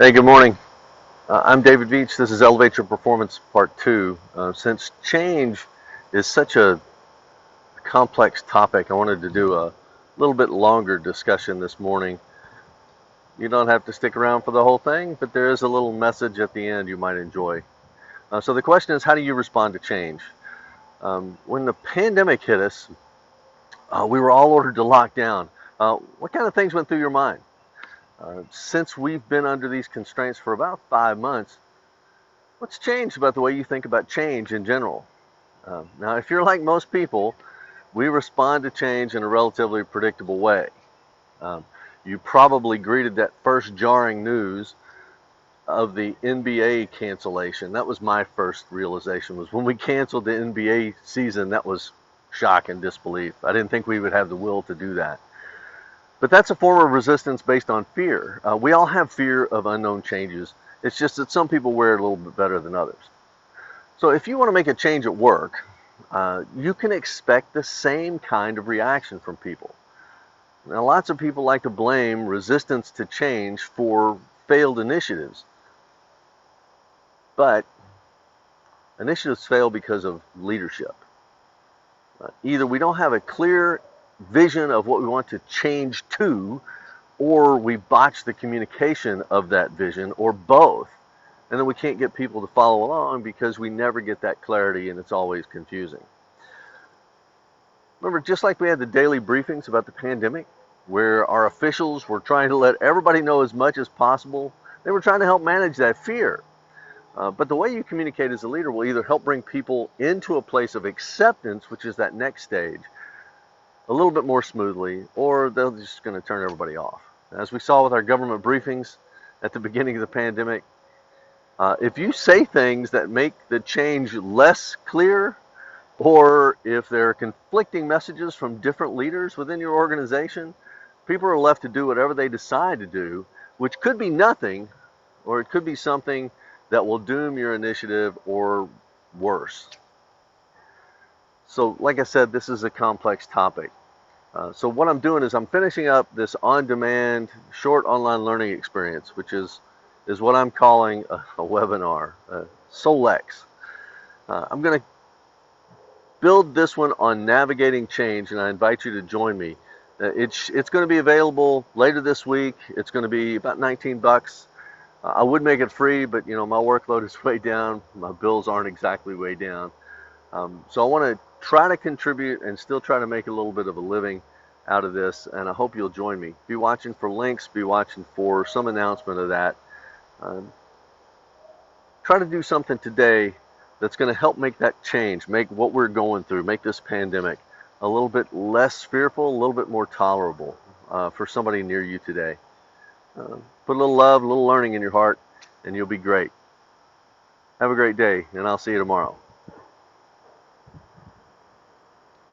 Hey, good morning. I'm David Veach. This is Elevate Your Performance Part 2. Since change is such a complex topic, I wanted to do a little bit longer discussion this morning. You don't have to stick around for the whole thing, but there is a little message at the end you might enjoy. So the question is, how do you respond to change? When the pandemic hit us, we were all ordered to lock down. What kind of things went through your mind? Since we've been under these constraints for about 5 months, what's changed about the way you think about change in general? Now, if you're like most people, we respond to change in a relatively predictable way. Um, you probably greeted that first jarring news of the NBA cancellation. That was my first realization, was when we canceled the NBA season. That was shock and disbelief. I didn't think we would have the will to do that. But that's a form of resistance based on fear. We all have fear of unknown changes. It's just that some people wear it a little bit better than others. So if you want to make a change at work, you can expect the same kind of reaction from people. Now, lots of people like to blame resistance to change for failed initiatives, but initiatives fail because of leadership. Either we don't have a clear vision of what we want to change to, or we botch the communication of that vision, or both. And then we can't get people to follow along because we never get that clarity and it's always confusing. Remember, just like we had the daily briefings about the pandemic, where our officials were trying to let everybody know as much as possible, they were trying to help manage that fear. But the way you communicate as a leader will either help bring people into a place of acceptance, which is that next stage, a little bit more smoothly, or they're just going to turn everybody off. As we saw with our government briefings at the beginning of the pandemic, if you say things that make the change less clear, or if there are conflicting messages from different leaders within your organization, people are left to do whatever they decide to do, which could be nothing, or it could be something that will doom your initiative or worse. So, like I said, this is a complex topic. So what I'm doing is I'm finishing up this on-demand short online learning experience, which is what I'm calling a webinar, Solex. I'm going to build this one on navigating change, and I invite you to join me. It's going to be available later this week. It's going to be about 19 bucks. I would make it free, but you know my workload is way down. My bills aren't exactly way down. So I want to try to contribute and still try to make a little bit of a living out of this, and I hope you'll join me. Be watching for links, be watching for some announcement of that. Try to do something today that's going to help make that change, make what we're going through, make this pandemic a little bit less fearful, a little bit more tolerable for somebody near you today. Put a little love, a little learning in your heart, and you'll be great. Have a great day, and I'll see you tomorrow.